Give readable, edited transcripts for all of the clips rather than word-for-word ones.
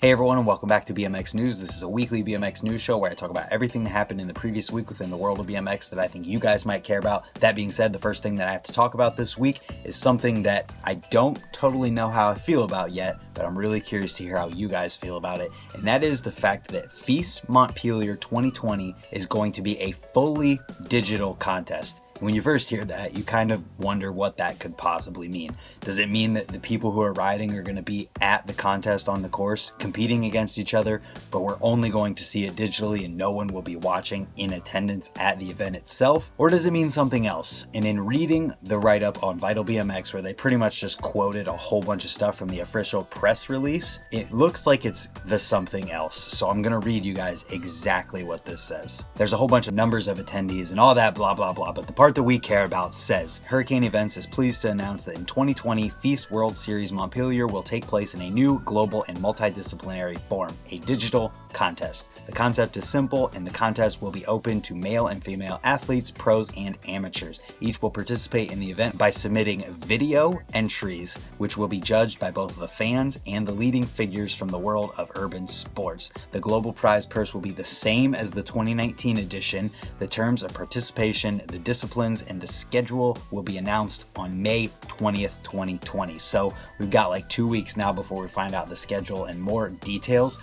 Hey everyone, and welcome back to BMX News. This is a weekly BMX news show where I talk about everything that happened in the previous week within the world of BMX that I think you guys might care about. That being said, the first thing that I have to talk about this week is something that I don't totally know how I feel about yet, but I'm really curious to hear how you guys feel about it. And that is the fact that FISE Montpelier 2020 is going to be a fully digital contest. When you first hear that, you kind of wonder what that could possibly mean. Does it mean that the people who are riding are going to be at the contest on the course, competing against each other, but we're only going to see it digitally and no one will be watching in attendance at the event itself? Or does it mean something else? And in reading the write-up on Vital BMX, where they pretty much just quoted a whole bunch of stuff from the official press release, it looks like it's the something else. So I'm going to read you guys exactly what this says. There's a whole bunch of numbers of attendees and all that blah, blah, blah, but the part that we care about says, Hurricane Events is pleased to announce that in 2020, FISE World Series Montpelier will take place in a new global and multidisciplinary form, a digital contest. The concept is simple, and the contest will be open to male and female athletes, pros, and amateurs. Each will participate in the event by submitting video entries, which will be judged by both the fans and the leading figures from the world of urban sports. The global prize purse will be the same as the 2019 edition. The terms of participation, the disciplines, and the schedule will be announced on May 20th, 2020. So we've got like 2 weeks now before we find out the schedule and more details.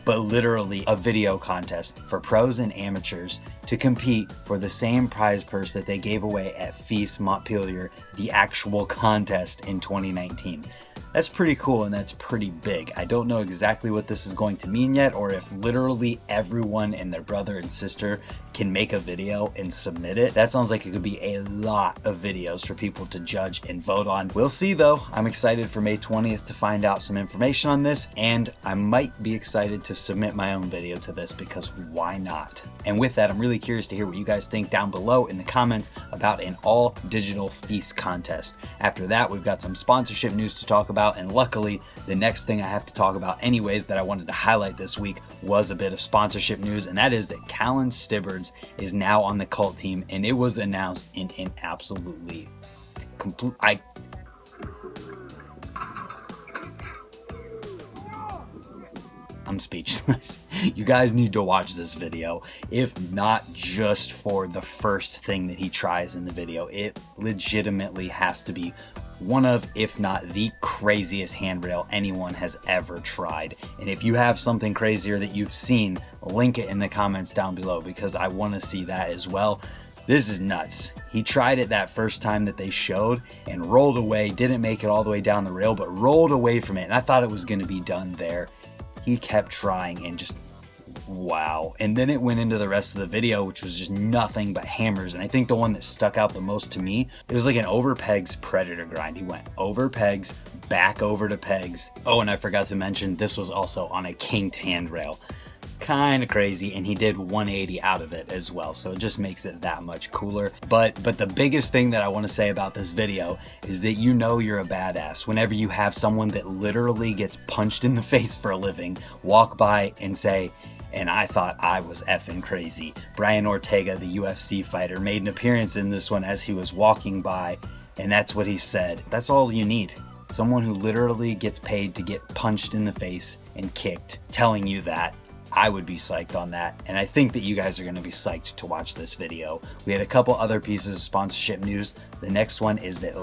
But literally a video contest for pros and amateurs to compete for the same prize purse that they gave away at FISE Montpelier, the actual contest in 2019. That's pretty cool and that's pretty big. I don't know exactly what this is going to mean yet, or if literally everyone and their brother and sister can make a video and submit it. That sounds like it could be a lot of videos for people to judge and vote on. We'll see though. I'm excited for May 20th to find out some information on this, and I might be excited to submit my own video to this because why not? And with that, I'm really curious to hear what you guys think down below in the comments about an all digital FISE contest. After that, we've got some sponsorship news to talk about, and luckily the next thing I have to talk about anyways that I wanted to highlight this week was a bit of sponsorship news, and that is that Callan Stibbards is now on the cult team, and it was announced in an absolutely complete I'm speechless. You guys need to watch this video, if not just for the first thing that he tries in the video. It legitimately has to be one of, if not the craziest handrail anyone has ever tried. And if you have something crazier that you've seen, link it in the comments down below because I want to see that as well. This is nuts. He tried it that first time that they showed and rolled away, didn't make it all the way down the rail, but rolled away from it. And I thought it was going to be done there. He kept trying and just wow. And then it went into the rest of the video, which was just nothing but hammers. And I think the one that stuck out the most to me, it was like an over pegs predator grind. He went over pegs, back over to pegs. Oh, and I forgot to mention, this was also on a kinked handrail. Kind of crazy, and he did 180 out of it as well, so it just makes it that much cooler. But the biggest thing that I want to say about this video is that you know you're a badass whenever you have someone that literally gets punched in the face for a living walk by and say, and I thought I was effing crazy. Brian Ortega, the UFC fighter, made an appearance in this one as he was walking by, and that's what he said. That's all you need. Someone who literally gets paid to get punched in the face and kicked telling you that. I would be psyched on that, and I think that you guys are going to be psyched to watch this video. We had a couple other pieces of sponsorship news. The next one is that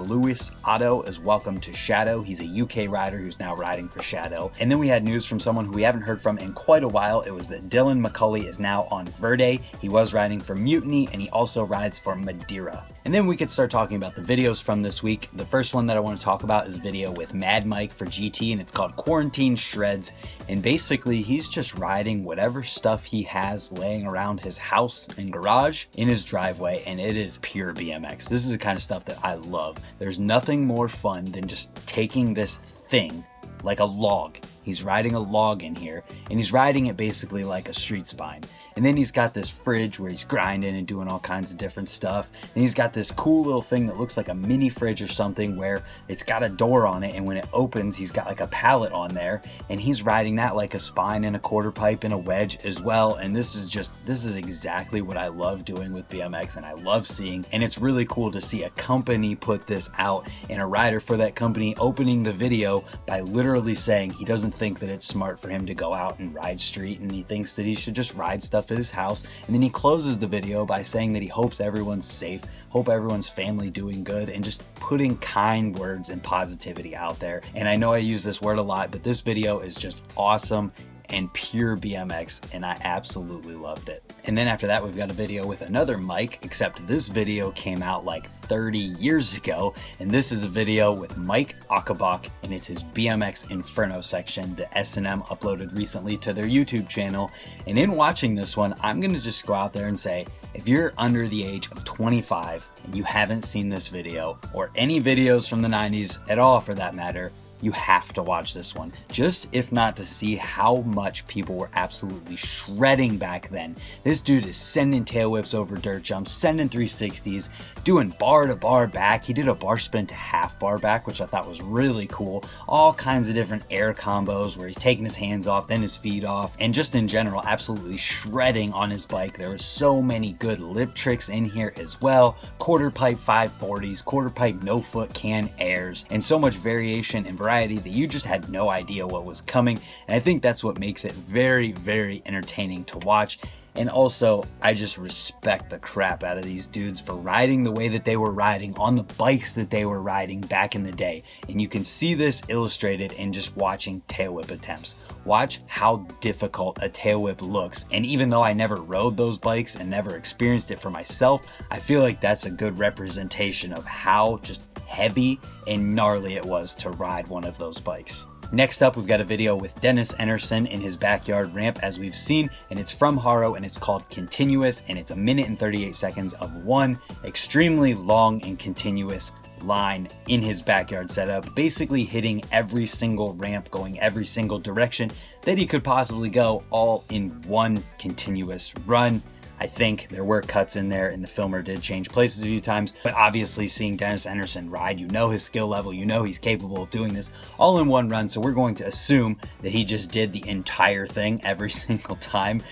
Otto is welcome to Shadow. He's a UK rider who's now riding for Shadow. And then we had news from someone who we haven't heard from in quite a while. It was that Mccauley is now on Verde. He was riding for Mutiny, and he also rides for Madeira. And then we could start talking about the videos from this week. The first one that I want to talk about is a video with Mad Mike for GT, and it's called Quarantine Shreds. And basically, he's just riding whatever stuff he has laying around his house and garage in his driveway, and it is pure BMX. This is the kind of stuff that I love. There's nothing more fun than just taking this thing like a log. He's riding a log in here, and he's riding it basically like a street spine. And then he's got this fridge where he's grinding and doing all kinds of different stuff. And he's got this cool little thing that looks like a mini fridge or something where it's got a door on it, and when it opens he's got like a pallet on there, and he's riding that like a spine and a quarter pipe and a wedge as well. And this is exactly what I love doing with BMX, and I love seeing, and it's really cool to see a company put this out and a rider for that company opening the video by literally saying he doesn't think that it's smart for him to go out and ride street, and he thinks that he should just ride stuff at his house. And then he closes the video by saying that he hopes everyone's safe, hope everyone's family doing good, and just putting kind words and positivity out there. And I know I use this word a lot, but this video is just awesome and pure BMX, and I absolutely loved it. And then after that, we've got a video with another Mike, except this video came out like 30 years ago, and this is a video with Mike Ocoboc, and it's his BMX Inferno section that S&M uploaded recently to their YouTube channel. And in watching this one, I'm gonna just go out there and say, if you're under the age of 25 and you haven't seen this video, or any videos from the 90s at all for that matter, you have to watch this one, just if not to see how much people were absolutely shredding back then. This dude is sending tail whips over dirt jumps, sending 360s, doing bar to bar back. He did a bar spin to half bar back, which I thought was really cool. All kinds of different air combos where he's taking his hands off, then his feet off, and just in general, absolutely shredding on his bike. There were so many good lip tricks in here as well. Quarter pipe 540s, quarter pipe no foot can airs, and so much variation and variety that you just had no idea what was coming. And I think that's what makes it very, very entertaining to watch. And also, I just respect the crap out of these dudes for riding the way that they were riding on the bikes that they were riding back in the day. And you can see this illustrated in just watching tail whip attempts. Watch how difficult a tail whip looks. And even though I never rode those bikes and never experienced it for myself, I feel like that's a good representation of how just heavy and gnarly it was to ride one of those bikes. Next up, we've got a video with Dennis Enarson in his backyard ramp, as we've seen, and it's from Haro, and it's called Continuous, and it's 1 minute and 38 seconds of one extremely long and continuous line in his backyard setup, basically hitting every single ramp, going every single direction that he could possibly go, all in one continuous run. I think there were cuts in there, and the filmer did change places a few times, but obviously seeing Dennis Enarson ride, you know his skill level, you know he's capable of doing this all in one run, so we're going to assume that he just did the entire thing every single time.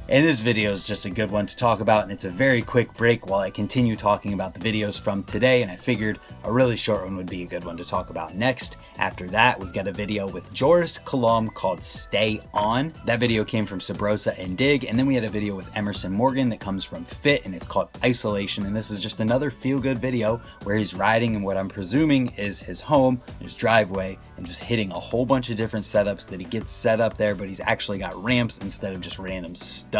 And this video is just a good one to talk about, and it's a very quick break while I continue talking about the videos from today, and I figured a really short one would be a good one to talk about next. After that, we've got a video with Joris Coulomb called Stay On. That video came from Sabrosa and Dig, and then we had a video with Emerson Morgan that comes from Fit, and it's called Isolation, and this is just another feel-good video where he's riding in what I'm presuming is his home, his driveway, and just hitting a whole bunch of different setups that he gets set up there, but he's actually got ramps instead of just random stuff.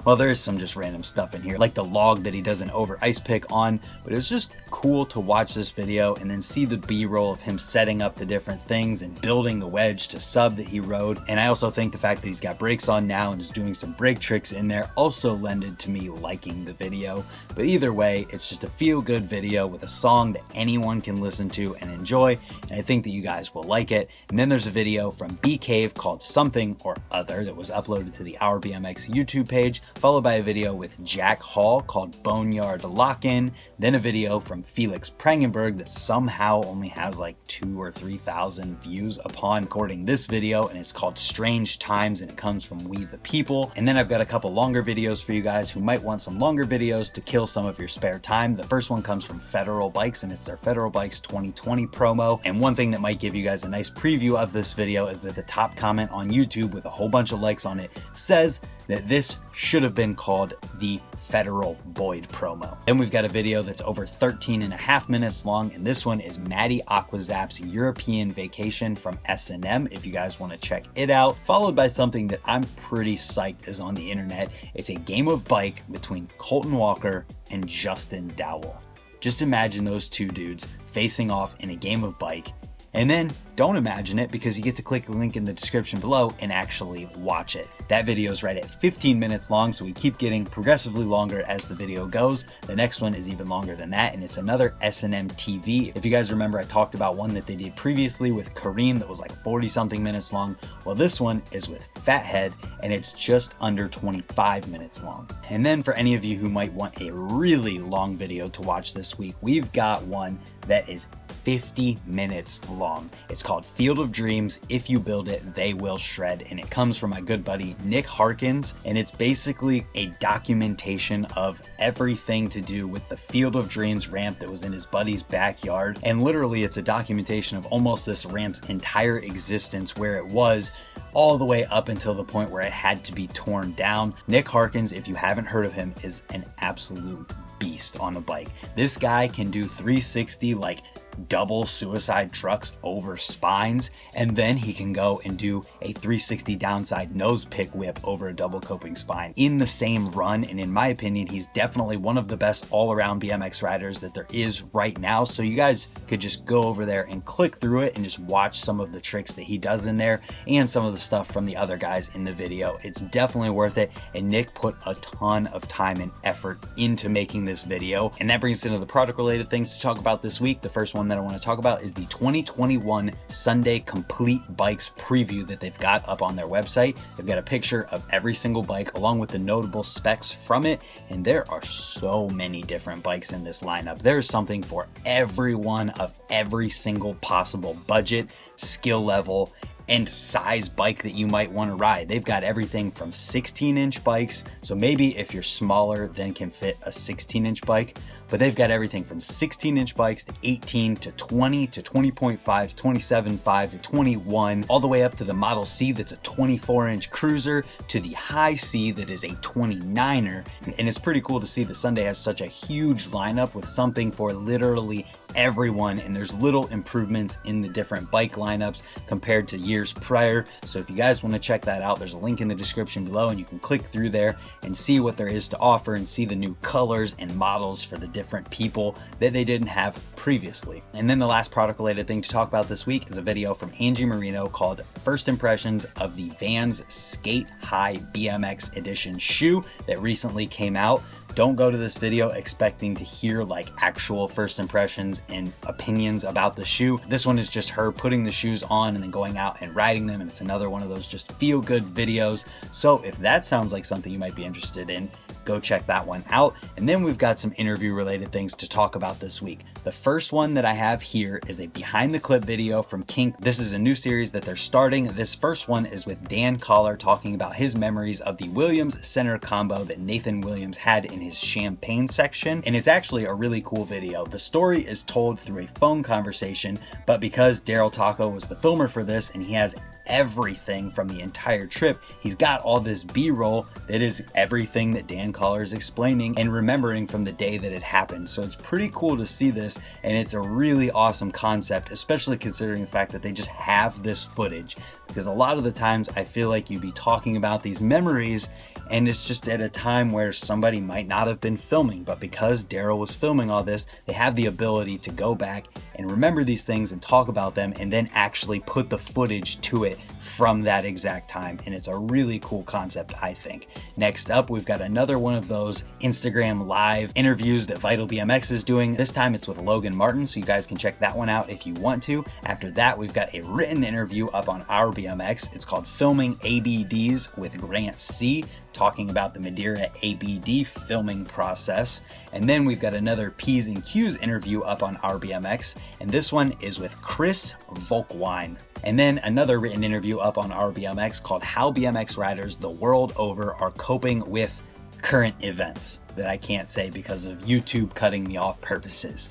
Well, there is some just random stuff in here, like the log that he does an over ice pick on, but it was just cool to watch this video and then see the B-roll of him setting up the different things and building the wedge to sub that he rode. And I also think the fact that he's got brakes on now and is doing some brake tricks in there also lended to me liking the video. But either way, it's just a feel-good video with a song that anyone can listen to and enjoy, and I think that you guys will like it. And then there's a video from BCave called Something or Other that was uploaded to the Our BMX YouTube page, followed by a video with Jack Hall called Boneyard Lock-In, then a video from Felix Prangenberg that somehow only has like 2,000 or 3,000 views upon recording this video, and it's called Strange Times, and it comes from Wethepeople. And then I've got a couple longer videos for you guys who might want some longer videos to kill some of your spare time. The first one comes from Federal Bikes, and it's their Federal Bikes 2020 promo. And one thing that might give you guys a nice preview of this video is that the top comment on YouTube with a whole bunch of likes on it says that this should have been called the Federal Boyd promo. Then we've got a video that's over 13.5 minutes long, and this one is Matty Aquizap's European Vacation from S&M, if you guys want to check it out, followed by something that I'm pretty psyched is on the internet. It's a game of bike between Colton Walker and Justin Dowell. Just imagine those two dudes facing off in a game of bike, And then don't imagine it, because you get to click the link in the description below and actually watch it. That video is right at 15 minutes long, so we keep getting progressively longer as the video goes. The next one is even longer than that, and it's another S&M TV. If you guys remember, I talked about one that they did previously with Kareem that was like 40 something minutes long. Well, this one is with Fathead, and it's just under 25 minutes long. And then for any of you who might want a really long video to watch this week, we've got one that is 50 minutes long. It's called Field of Dreams. If you build it, they will shred. And it comes from my good buddy Nick Harkins. And it's basically a documentation of everything to do with the Field of Dreams ramp that was in his buddy's backyard. And literally, it's a documentation of almost this ramp's entire existence, where it was all the way up until the point where it had to be torn down. Nick Harkins, if you haven't heard of him, is an absolute beast on a bike. This guy can do 360 like double suicide trucks over spines, and then he can go and do a 360 downside nose pick whip over a double coping spine in the same run. And in my opinion, he's definitely one of the best all-around BMX riders that there is right now. So you guys could just go over there and click through it and just watch some of the tricks that he does in there and some of the stuff from the other guys in the video. It's definitely worth it, and Nick put a ton of time and effort into making this video. And that brings us into the product related things to talk about this week. The first one that I want to talk about is the 2021 Sunday Complete Bikes preview that they've got up on their website. They've got a picture of every single bike along with the notable specs from it, and there are so many different bikes in this lineup. There's something for everyone of every single possible budget, skill level, and size bike that you might want to ride. They've got everything from 16-inch bikes, so maybe if you're smaller then can fit a 16-inch bike, but they've got everything from 16-inch bikes to 18 to 20 to 20.5 to 27.5 to 21, all the way up to the Model C that's a 24-inch cruiser to the High C that is a 29er. And it's pretty cool to see that Sunday has such a huge lineup with something for literally everyone, and there's little improvements in the different bike lineups compared to years prior. So if you guys want to check that out, there's a link in the description below, and you can click through there and see what there is to offer and see the new colors and models for the different people that they didn't have previously. And then the last product related thing to talk about this week is a video from Angie Moreno called First Impressions of the Vans Skate High BMX Edition shoe that recently came out. Don't go to this video expecting to hear like actual first impressions and opinions about the shoe. This one is just her putting the shoes on and then going out and riding them, and it's another one of those just feel good videos. So if that sounds like something you might be interested in, go check that one out. And then we've got some interview related things to talk about this week. The first one that I have here is a behind the clip video from Kink. This is a new series that they're starting. This first one is with Dan Collar talking about his memories of the Williams center combo that Nathan Williams had in his champagne section. And it's actually a really cool video. The story is told through a phone conversation, but because Daryl Taco was the filmer for this and he has everything from the entire trip, he's got all this B-roll that is everything that Dan Collar is explaining and remembering from the day that it happened. So it's pretty cool to see this, and it's a really awesome concept, especially considering the fact that they just have this footage, because a lot of the times I feel like you'd be talking about these memories and it's just at a time where somebody might not have been filming, but because Daryl was filming all this, they have the ability to go back and remember these things and talk about them and then actually put the footage to it from that exact time. And it's a really cool concept, I think. Next up, we've got another one of those Instagram live interviews that Vital BMX is doing. This time it's with Logan Martin, so you guys can check that one out if you want to. After that, we've got a written interview up on our BMX. It's called Filming ABDs with Grant C, talking about the Madeira ABD filming process. And then we've got another P's and Q's interview up on our BMX, and this one is with Chris Volkwine. And then another written interview up on our BMX called How BMX Riders the World Over Are Coping with Current Events, that I can't say because of YouTube cutting me off purposes.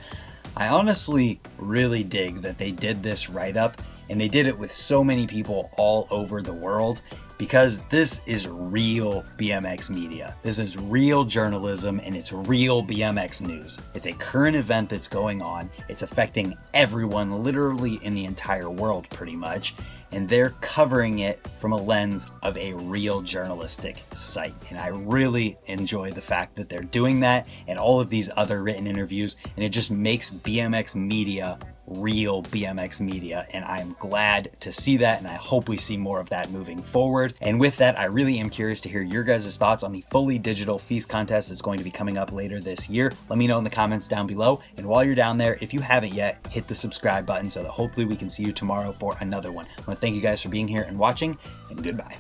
I honestly really dig that they did this write-up, and they did it with so many people all over the world, because this is real BMX media. This is real journalism, and it's real BMX news. It's a current event that's going on. It's affecting everyone literally in the entire world pretty much, and they're covering it from a lens of a real journalistic site. And I really enjoy the fact that they're doing that and all of these other written interviews, and it just makes BMX media real BMX media, and I am glad to see that, and I hope we see more of that moving forward. And with that, I really am curious to hear your guys' thoughts on the fully digital FISE contest that's going to be coming up later this year. Let me know in the comments down below, and while you're down there, if you haven't yet, hit the subscribe button so that hopefully we can see you tomorrow for another one. I want to thank you guys for being here and watching, and goodbye.